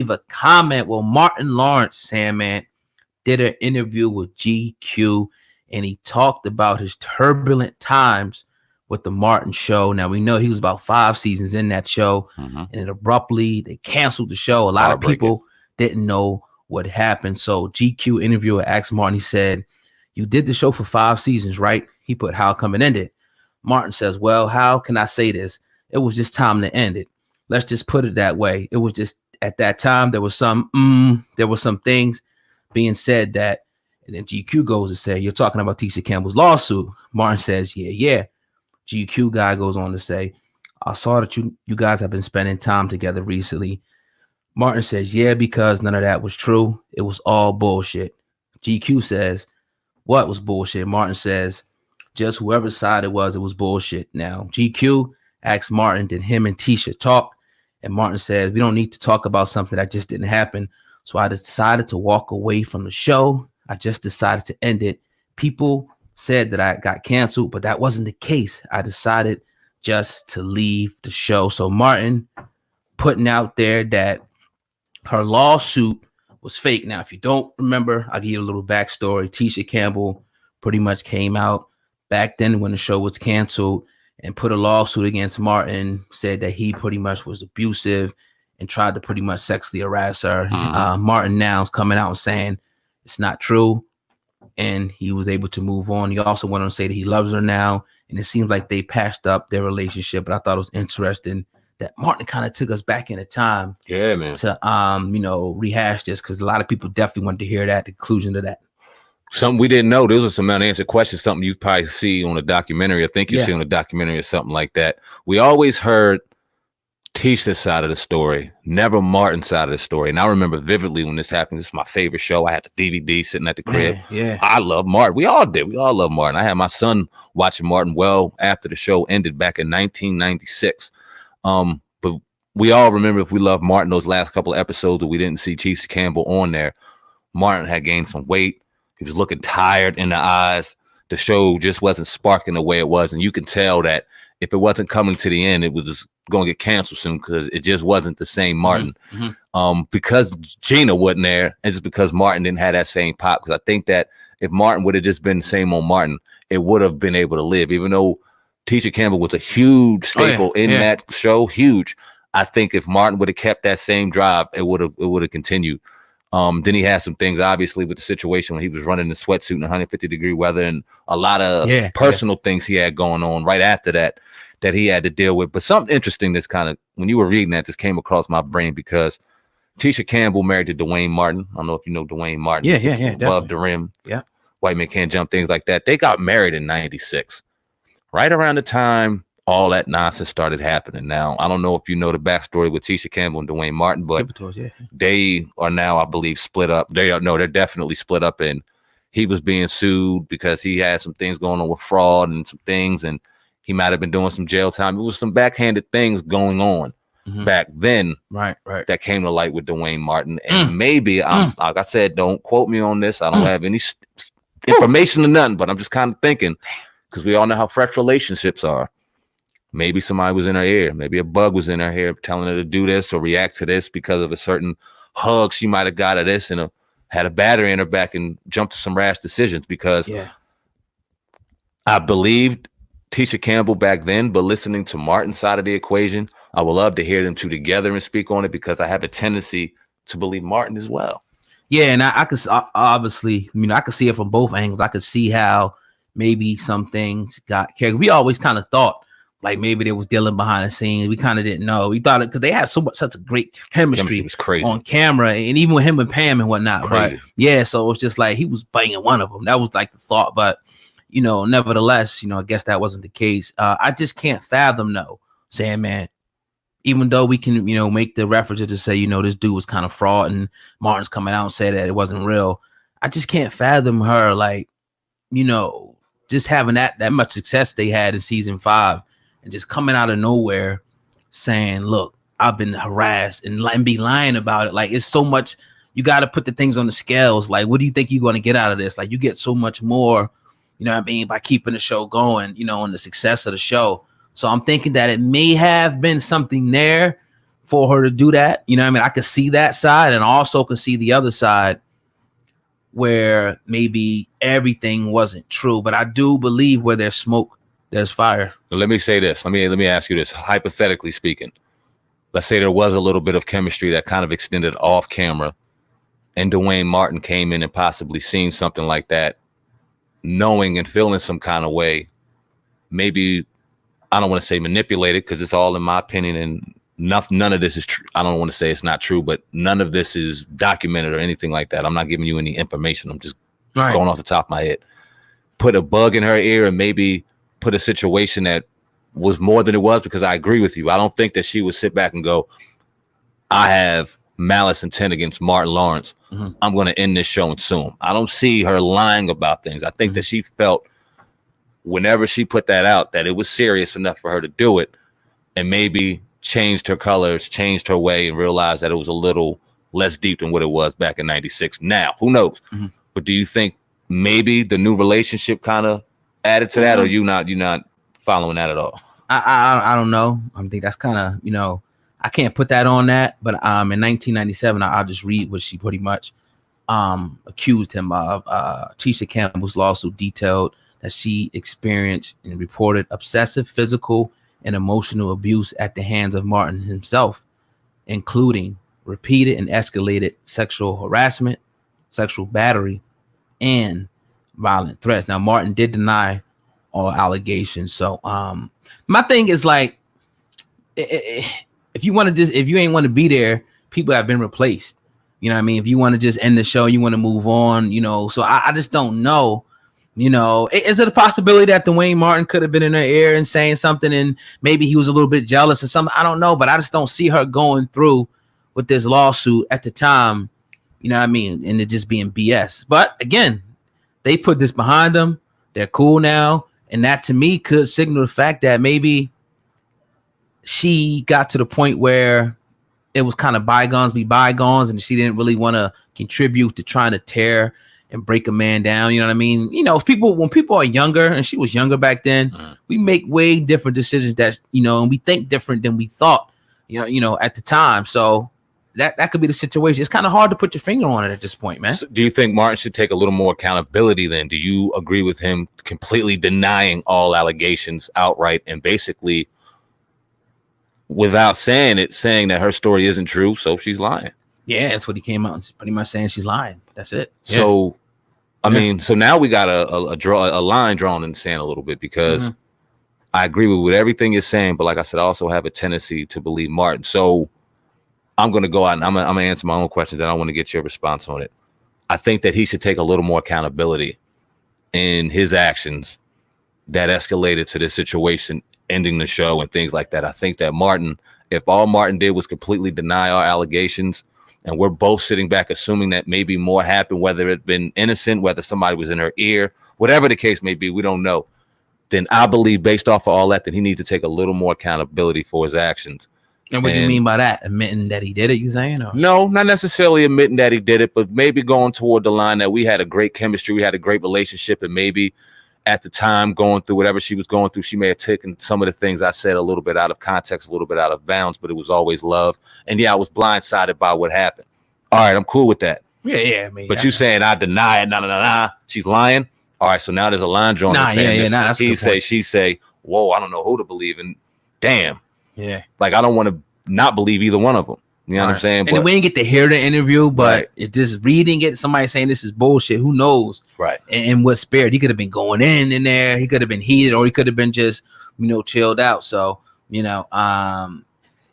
a comment. Well, Martin Lawrence, Sandman, did an interview with GQ, and he talked about his turbulent times with the Martin show. Now, we know he was about 5 seasons in that show, and then abruptly they canceled the show. A lot of people didn't know what happened. So GQ interviewer asked Martin, he said, "You did the show for 5 seasons, right?" He put, "How come it ended?" Martin says, "Well, how can I say this? It was just time to end it. Let's just put it that way. It was just at that time there was some things being said that," and then GQ goes to say, "You're talking about Tisha Campbell's lawsuit." Martin says, yeah. GQ guy goes on to say, "I saw that you guys have been spending time together recently." Martin says, "Yeah, because none of that was true. It was all bullshit." GQ says, "What was bullshit?" Martin says, "Just whoever's side it was bullshit." Now, GQ asks Martin, did him and Tisha talk? And Martin says, "We don't need to talk about something that just didn't happen. So I decided to walk away from the show. I just decided to end it. People said that I got canceled, but that wasn't the case. I decided just to leave the show." So Martin putting out there that her lawsuit was fake. Now, if you don't remember, I'll give you a little backstory. Tisha Campbell pretty much came out back then when the show was canceled and put a lawsuit against Martin, said that he pretty much was abusive and tried to pretty much sexually harass her. Martin now is coming out and saying it's not true, and he was able to move on. He also went on to say that he loves her now, and it seems like they patched up their relationship. But I thought it was interesting that Martin kind of took us back in the time, to rehash this, because a lot of people definitely wanted to hear that, the conclusion to that. Something we didn't know. Those are some unanswered questions, something you probably see on a documentary, or think you see on a documentary or something like that. We always heard Tisha's side of the story, never Martin's side of the story. And I remember vividly when this happened. This is my favorite show. I had the DVD sitting at the crib. Yeah. I love Martin. We all did. We all love Martin. I had my son watching Martin well after the show ended back in 1996. But we all remember, if we love Martin, those last couple of episodes that we didn't see Tisha Campbell on there, Martin had gained some weight. He was looking tired in the eyes. The show just wasn't sparking the way it was. And you can tell that if it wasn't coming to the end, it was just going to get canceled soon, because it just wasn't the same Martin. Because Gina wasn't there, and just because Martin didn't have that same pop. Because I think that if Martin would have just been the same on Martin, it would have been able to live. Even though Tisha Campbell was a huge staple in that show, huge. I think if Martin would have kept that same drive, it would have continued. Then he had some things, obviously, with the situation when he was running the sweatsuit in 150-degree weather, and a lot of personal things he had going on right after that he had to deal with. But something interesting that's kind of, when you were reading that, just came across my brain, because Tisha Campbell married to Dwayne Martin. I don't know if you know Dwayne Martin. Yeah. Above the rim. Yeah. White Men Can't Jump, things like that. They got married in 96, right around the time all that nonsense started happening. Now, I don't know if you know the backstory with Tisha Campbell and Dwayne Martin, but they are now, I believe, split up. They're definitely split up, and he was being sued because he had some things going on with fraud and some things, and he might have been doing some jail time. It was some backhanded things going on back then, right, that came to light with Dwayne Martin. And maybe, like I said, don't quote me on this. I don't have any information or nothing, but I'm just kind of thinking, because we all know how fresh relationships are. Maybe somebody was in her ear. Maybe a bug was in her ear telling her to do this or react to this because of a certain hug she might have got at this, and had a battery in her back and jumped to some rash decisions. Because I believed Tisha Campbell back then, but listening to Martin's side of the equation, I would love to hear them two together and speak on it, because I have a tendency to believe Martin as well. Yeah, and I could obviously, I could see it from both angles. I could see how maybe some things got carried. We always kind of thought like maybe they was dealing behind the scenes. We kind of didn't know. We thought it because they had such a great chemistry was crazy on camera, and even with him and Pam and whatnot. Crazy. Right? Yeah, so it was just like he was banging one of them. That was like the thought, but nevertheless, I guess that wasn't the case. I just can't fathom saying, man, even though we can, make the references to say, this dude was kind of fraud, and Martin's coming out and said that it wasn't real. I just can't fathom her, like, just having that much success they had in season 5 and just coming out of nowhere saying, look, I've been harassed, and be lying about it. Like, it's so much, you got to put the things on the scales. Like, what do you think you're going to get out of this? Like, you get so much more, by keeping the show going, and the success of the show. So I'm thinking that it may have been something there for her to do that. You know what I mean? I could see that side, and also could see the other side where maybe everything wasn't true. But I do believe where there's smoke, there's fire. Let me say this. Let me ask you this. Hypothetically speaking, let's say there was a little bit of chemistry that kind of extended off camera, and Dwayne Martin came in and possibly seen something like that, knowing and feeling some kind of way. Maybe, I don't want to say manipulated, because it's all in my opinion, and none of this is true. I don't want to say it's not true, but none of this is documented or anything like that. I'm not giving you any information. I'm just going off the top of my head. Put a bug in her ear and maybe put a situation that was more than it was, because I agree with you. I don't think that she would sit back and go, I have malice intent against Martin Lawrence. Mm-hmm. I'm going to end this show and sue him. I don't see her lying about things. I think that she felt whenever she put that out that it was serious enough for her to do it, and maybe changed her colors, changed her way, and realized that it was a little less deep than what it was back in 96. Now, who knows? Mm-hmm. But do you think maybe the new relationship kind of added to that, or you not following that at all? I don't know. I think that's kind of, you know, I can't put that on that. But in 1997, I'll just read what she pretty much accused him of. Tisha Campbell's lawsuit detailed that she experienced and reported obsessive physical and emotional abuse at the hands of Martin himself, including repeated and escalated sexual harassment, sexual battery, and violent threats. Now, Martin did deny all allegations. So my thing is, like, if you ain't want to be there, people have been replaced. You know what I mean? If you want to just end the show, you want to move on, you know. So I just don't know. You know, is it a possibility that Dwayne Martin could have been in her ear and saying something, and maybe he was a little bit jealous or something? I don't know, but I just don't see her going through with this lawsuit at the time. You know what I mean? And it just being BS. But again, they put this behind them. They're cool now. And that, to me, could signal the fact that maybe she got to the point where it was kind of bygones be bygones, and she didn't really want to contribute to trying to tear and break a man down. You know what I mean? You know, when people are younger, and she was younger back then, we make way different decisions that, you know, and we think different than we thought, you know, at the time. So that could be the situation. It's kind of hard to put your finger on it at this point, man. So do you think Martin should take a little more accountability then? Do you agree with him completely denying all allegations outright, and basically, without saying it, saying that her story isn't true, so she's lying? Yeah, that's what he came out and pretty much saying, she's lying. That's it. Yeah. So, I mean, so now we got a line drawn in the sand a little bit, because I agree with everything you're saying, but like I said, I also have a tendency to believe Martin. So I'm going to go out and I'm going to answer my own question. Then I want to get your response on it. I think that he should take a little more accountability in his actions that escalated to this situation, ending the show and things like that. I think that Martin, if all Martin did was completely deny our allegations, and we're both sitting back assuming that maybe more happened, whether it been innocent, whether somebody was in her ear, whatever the case may be, we don't know, then I believe, based off of all that he needs to take a little more accountability for his actions. And what do you mean by that? Admitting that he did it, you saying? Or? No, not necessarily admitting that he did it, but maybe going toward the line that we had a great chemistry, we had a great relationship, and maybe at the time going through whatever she was going through, she may have taken some of the things I said a little bit out of context, a little bit out of bounds, but it was always love. And yeah, I was blindsided by what happened. All right, I'm cool with that. Yeah. I mean, but you saying I deny it, nah, she's lying. All right, so now there's a line drawn. That's he say, she say, whoa, I don't know who to believe, and damn. Yeah. Like, I don't want to not believe either one of them. You know what I'm saying? And we didn't get to hear the interview, but if just reading it, somebody saying this is bullshit, who knows? Right. And what spirit? He could have been going in there. He could have been heated, or he could have been just, you know, chilled out. So, you know,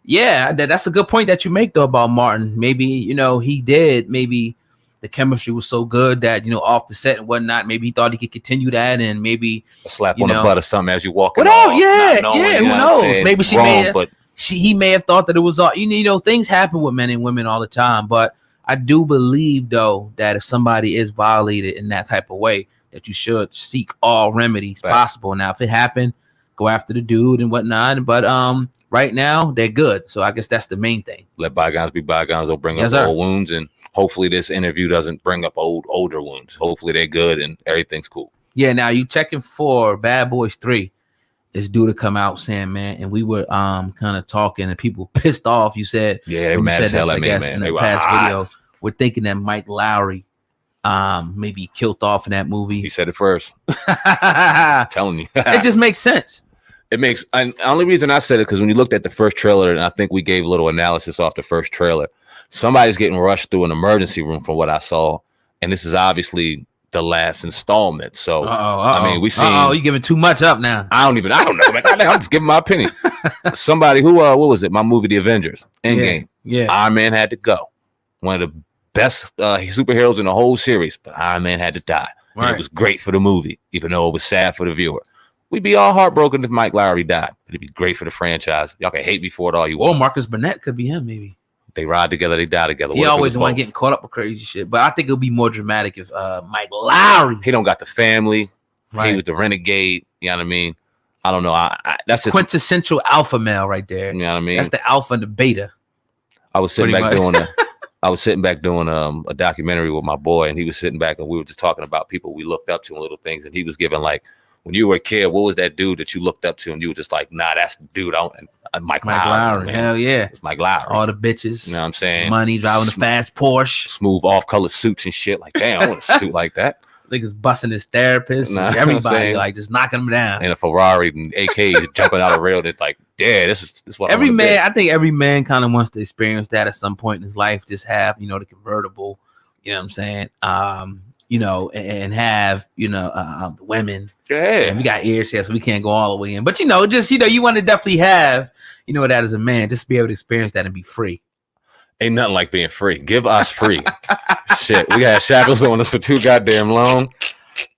yeah, that's a good point that you make, though, about Martin. Maybe, you know, maybe the chemistry was so good that, you know, off the set and whatnot, maybe he thought he could continue that, and maybe a slap on the butt or something as you walk in. Who knows? Maybe he may have thought that it was all, you know, things happen with men and women all the time. But I do believe, though, that if somebody is violated in that type of way, that you should seek all remedies possible. Now, if it happened, go after the dude and whatnot. But right now, they're good. So I guess that's the main thing. Let bygones be bygones. They'll bring up old wounds, and hopefully this interview doesn't bring up older wounds. Hopefully they're good and everything's cool. Yeah, now you checking for Bad Boys 3. this due to come out, Sandman, and we were kind of talking, and people pissed off. You said, yeah, they were mad as hell at me, man. In the past video, we're thinking that Mike Lowry maybe killed off in that movie. He said it first. I'm telling you. It just makes sense. It makes, and the only reason I said it, because when you looked at the first trailer, and I think we gave a little analysis off the first trailer, somebody's getting rushed through an emergency room from what I saw, and this is obviously the last installment. So I mean, we seen. You giving too much up now. I don't know, man. I'm just giving my opinion. Somebody who what was it? My movie, The Avengers, Endgame. Yeah. Iron Man had to go. One of the best superheroes in the whole series, but Iron Man had to die. Right. And it was great for the movie, even though it was sad for the viewer. We'd be all heartbroken if Mike Lowry died. It'd be great for the franchise. Y'all can hate me for it all you want. Or Marcus Burnett could be him, maybe. They ride together, they die together. He always the one getting caught up with crazy shit. But I think it'll be more dramatic if Mike Lowry. He don't got the family. Right. He was the renegade. You know what I mean? I don't know. That's just quintessential alpha male right there. You know what I mean? That's the alpha and the beta. I was sitting back doing a documentary with my boy, and he was sitting back, and we were just talking about people we looked up to and little things, and he was giving like, when you were a kid, what was that dude that you looked up to, and you were just like, nah, that's the dude. Mike Lowry. Hell yeah. It's Mike Lowry. All the bitches. You know what I'm saying? Money, driving the fast Porsche. Smooth off-color suits and shit. Like, damn, I want a suit like that. Niggas busting his therapist. Everybody like just knocking him down. And a Ferrari and AK jumping out of rail. That's like, yeah, this is what every man. I think every man kind of wants to experience that at some point in his life. Just have, the convertible. You know what I'm saying? And have, the women. Yeah. And we got ears here, so we can't go all the way in. But, you want to definitely have, that as a man, just to be able to experience that and be free. Ain't nothing like being free. Give us free. Shit, we got shackles on us for too goddamn long.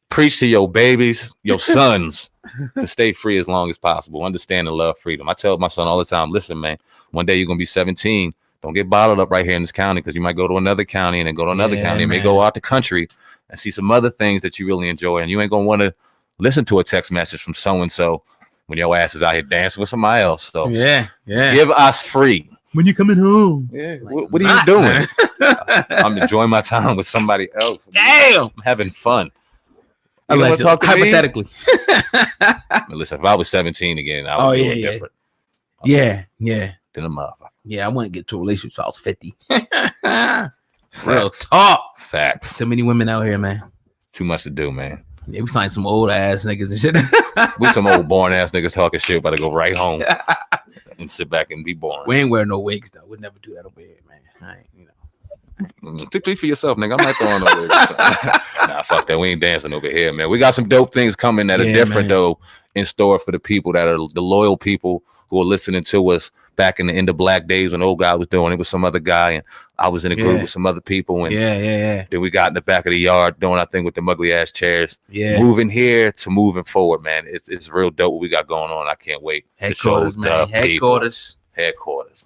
Preach to your babies, your sons, to stay free as long as possible. Understand and love freedom. I tell my son all the time, listen, man, one day you're going to be 17. Don't get bottled up right here in this county, because you might go to another county and then go to another county and may go out the country and see some other things that you really enjoy. And you ain't going to want to listen to a text message from so-and-so when your ass is out here dancing with somebody else. So yeah. Give us free. When you coming home? Yeah. What are you doing? I'm enjoying my time with somebody else. Damn. I'm having fun. You want to talk to hypothetically. Listen, if I was 17 again, I would do it different. Yeah. Than a motherfucker. Yeah, I wouldn't get to a relationship so I was 50. Real talk. Facts. So many women out here, man. Too much to do, man. Yeah, we find some old ass niggas and shit. We some old born ass niggas talking shit, about to go right home and sit back and be boring. We ain't wearing no wigs though. We'd never do that over here, man. I ain't, Speak for yourself, nigga. I'm not throwing no wigs. Nah, fuck that. We ain't dancing over here, man. We got some dope things coming that are different though in store for the people that are the loyal people who are listening to us back in the end of Black days when old guy was doing it with some other guy, and I was in a group with some other people, and then we got in the back of the yard doing our thing with the ugly ass chairs. Moving here to moving forward, man. It's real dope what we got going on. I can't wait to show the headquarters,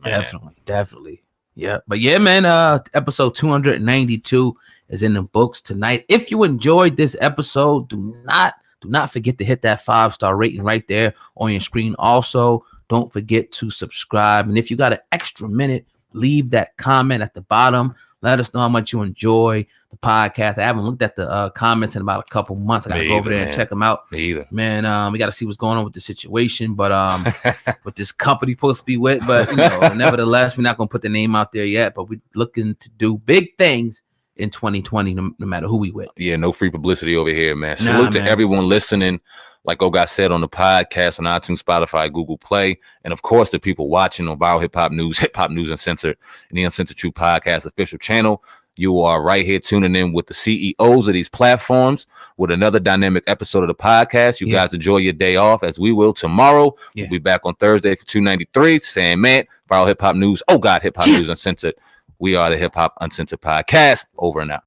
man. Definitely. Yeah, but yeah, man. Episode 292 is in the books tonight. If you enjoyed this episode, do not forget to hit that 5-star rating right there on your screen. Also, don't forget to subscribe. And if you got an extra minute, leave that comment at the bottom. Let us know how much you enjoy the podcast. I haven't looked at the comments in about a couple months. I got to go over there and check them out. Me either. Man, we got to see what's going on with the situation. But with this company supposed to be with. But, nevertheless, we're not going to put the name out there yet. But we're looking to do big things in 2020, no matter who we with. Yeah, no free publicity over here, man. Salute to everyone listening. Like Oga said, on the podcast, on iTunes, Spotify, Google Play, and of course the people watching on Viral Hip Hop News Uncensored, and the Uncensored Truth Podcast official channel. You are right here tuning in with the CEOs of these platforms with another dynamic episode of the podcast. You guys enjoy your day off, as we will tomorrow. We'll be back on Thursday for 293. Sandman, Viral Hip Hop News. Oh God, Hip Hop News Uncensored. We are the Hip Hop Uncensored Podcast. Over and out.